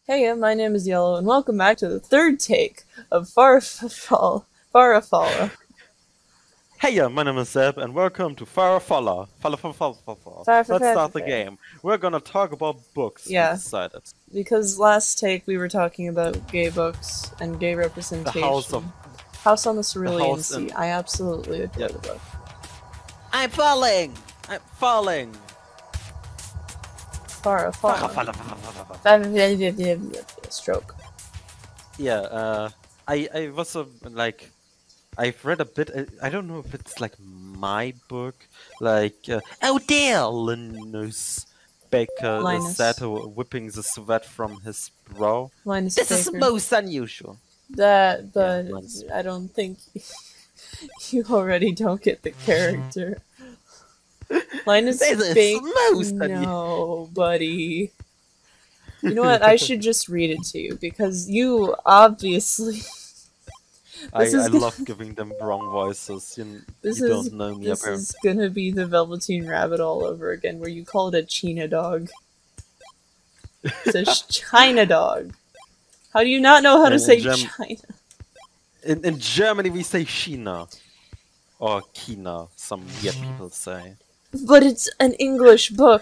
Hey, my name is Yellow, and welcome back to the third take of Farafalla. Hey, my name is Zeb, and welcome to Farafalla. Let's start the Farafalla. game. We're gonna talk about books, we Yeah, decided. because last take we were talking about gay books and gay The House of... representation. House on the The Cerulean House Sea. in... I absolutely adore Yeah. the book. I'm falling! I'm falling! Farafalla. Stroke. Yeah, I was, I've read a bit, I don't know if it's, like, my book, oh dear, Linus Baker is Linus. said whipping the sweat from his brow. Linus This is Baker. most unusual. But Yeah, Linus. I don't think you already don't get the character. Linus Baker. No, buddy. You know what? I should just read it to you because you obviously. I love giving them wrong voices. You don't know me, This apparently. is gonna be the Velveteen Rabbit all over again, where you call it a China dog. It's a China dog. How do you not know how to say China? In Germany, we say China. Or China, some weird people say. But it's an English book.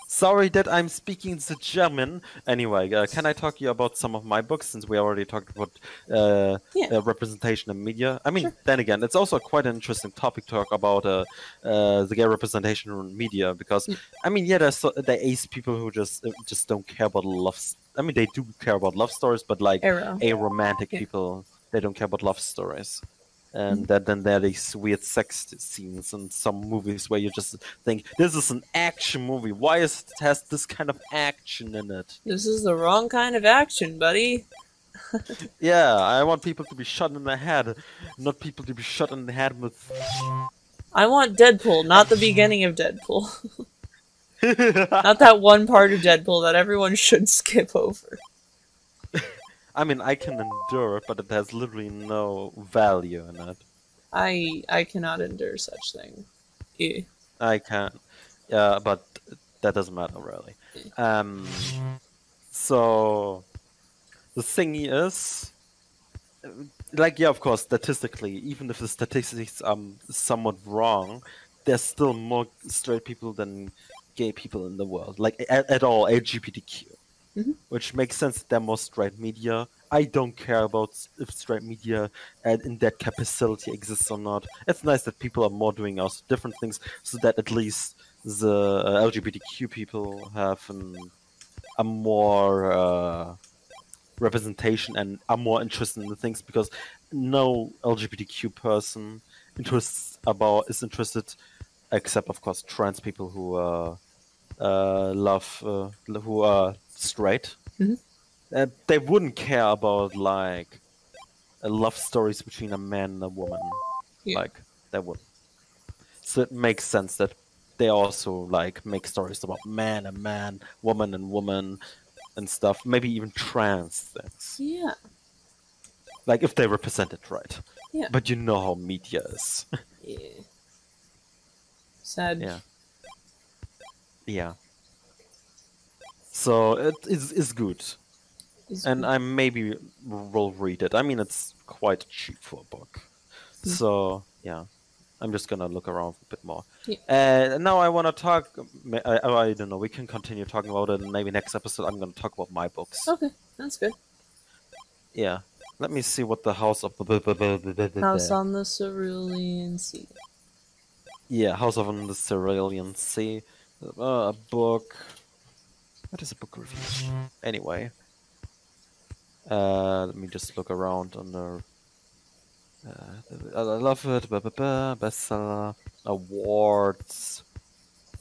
Sorry that I'm speaking the German. Anyway, can I talk to you about some of my books, since we already talked about representation in media? I mean, Sure. Then again, it's also quite an interesting topic to talk about the gay representation in media, because, I mean, yeah, there is people who just don't care about love. I mean, they do care about love stories, but like aromantic people, they don't care about love stories. And then there are these weird sex scenes in some movies where you just think, this is an action movie. Why has this kind of action in it? This is the wrong kind of action, buddy. Yeah, I want people to be shot in the head, not people to be shot in the head with... I want Deadpool, not the beginning of Deadpool. Not that one part of Deadpool that everyone should skip over. I mean, I can endure it, but it has literally no value in it. I cannot endure such thing. Ew. I can. Yeah, but that doesn't matter, really. So... The thingy is... Like, yeah, of course, statistically, even if the statistics are somewhat wrong, there's still more straight people than gay people in the world. Like, at all, LGBTQ. Which makes sense that they're more straight media. I don't care about if straight media in that capacity exists or not. It's nice that people are more doing also different things, so that at least the LGBTQ people have a more representation and are more interested in the things, because no LGBTQ person is interested, except of course trans people who who are straight. They wouldn't care about like love stories between a man and a woman. Yeah. Like, they wouldn't. So it makes sense that they also like make stories about man and man, woman and woman, and stuff. Maybe even trans things. Yeah. Like, if they represent it right. Yeah. But you know how media is. Yeah. Sad. Yeah. Yeah. So it is good. And I maybe will read it. I mean, it's quite cheap for a book. So, yeah. I'm just gonna look around a bit more. Yeah. Now I want to talk... I don't know, we can continue talking about it, and maybe next episode I'm gonna talk about my books. Okay, that's good. Yeah. Let me see what the House of... House on the Cerulean Sea. Yeah, House on the Cerulean Sea. A book... What is a book review? Anyway. Let me just look around on the... I love it. Bestseller. Awards.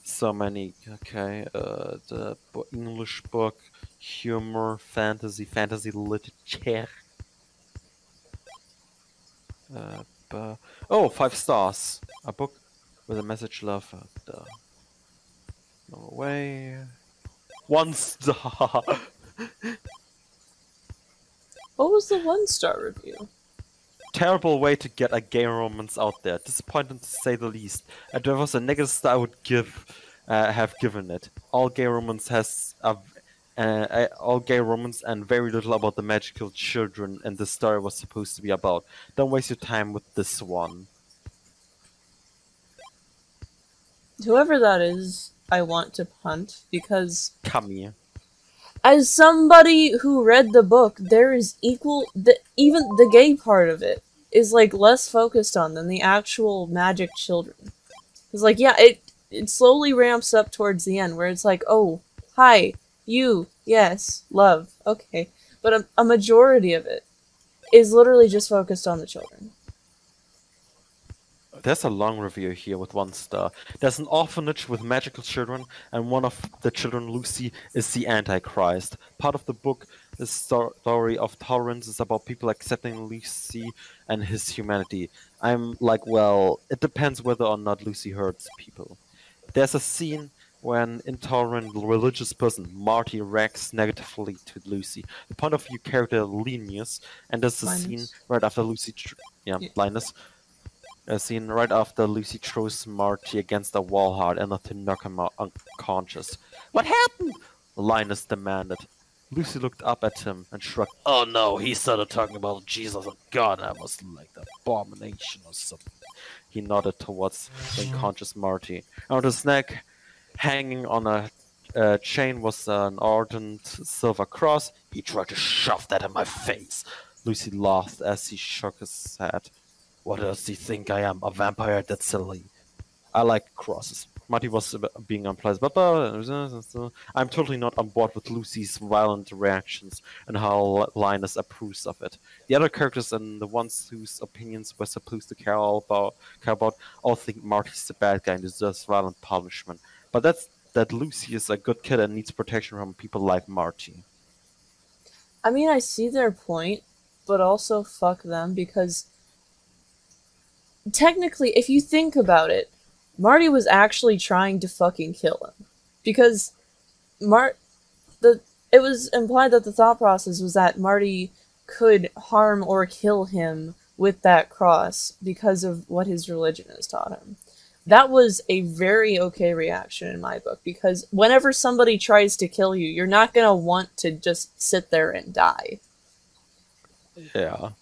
So many. Okay. The English book. Humor. Fantasy. Fantasy literature. Oh, 5 stars. A book with a message love. No way. 1 star. What was the 1-star review? Terrible way to get a gay romance out there. Disappointing to say the least. And there was a negative star I would give have given it. All gay romance all gay romance and very little about the magical children and the story was supposed to be about. Don't waste your time with this one. Whoever that is, I want to punt, because Come here. as somebody who read the book, there is even the gay part of it is like less focused on than the actual magic children. It's like, yeah, it slowly ramps up towards the end where it's like, oh, hi, you, yes, love, okay. But a majority of it is literally just focused on the children. There's a long review here with 1 star. There's an orphanage with magical children, and one of the children, Lucy, is the Antichrist. Part of the book, the story of tolerance, is about people accepting Lucy and his humanity. I'm like, well, it depends whether or not Lucy hurts people. There's a scene where an intolerant religious person, Marty, reacts negatively to Lucy. The point of view character, Linus, and there's a scene right after Lucy... Linus. A scene right after Lucy throws Marty against a wall hard enough to knock him out unconscious. What happened? Linus demanded. Lucy looked up at him and shrugged. Oh no, he started talking about Jesus and God. I was like the abomination or something. He nodded towards the unconscious Marty. Around his neck, hanging on a chain, was an ardent silver cross. He tried to shove that in my face. Lucy laughed as he shook his head. What does he think I am? A vampire? That's silly. I like crosses. Marty was being unpleasant. I'm totally not on board with Lucy's violent reactions and how Linus approves of it. The other characters and the ones whose opinions we're supposed to care about all think Marty's the bad guy and deserves violent punishment. But that Lucy is a good kid and needs protection from people like Marty. I mean, I see their point, but also fuck them, because technically, if you think about it, Marty was actually trying to fucking kill him. Because it was implied that the thought process was that Marty could harm or kill him with that cross because of what his religion has taught him. That was a very okay reaction in my book, because whenever somebody tries to kill you, you're not gonna want to just sit there and die. Yeah.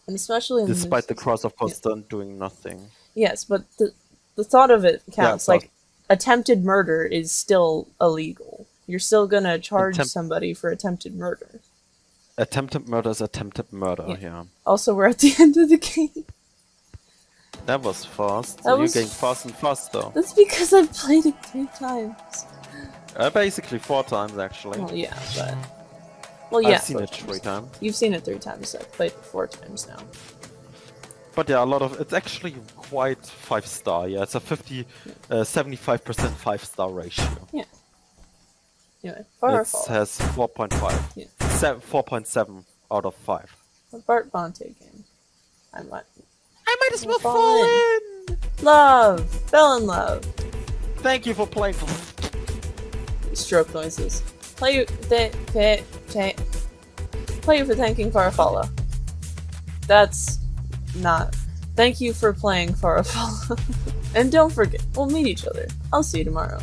And especially despite the cross, of course, doing nothing. Yes, but the thought of it counts. Like, attempted murder is still illegal. You're still gonna charge somebody for attempted murder. Attempted murder is attempted murder, yeah. Also, we're at the end of the game. That was fast. You're getting fast and faster. That's because I've played it 3 times. Basically 4 times, actually. Well, yeah, but... Well, yeah. I've seen it 3 times. You've seen it 3 times, so I've played it 4 times now. But yeah, it's actually quite 5-star, yeah. It's a 75% 5-star ratio. Yeah. Anyway, it has 4.5. Yeah. 4.7 out of 5. A Bart Bonte game. I might as well fall in! Love! Fell in love. Thank you for playing. Stroke noises. Play you for thanking Farfalla. That's not. Thank you for playing Farfalla. And don't forget, we'll meet each other. I'll see you tomorrow.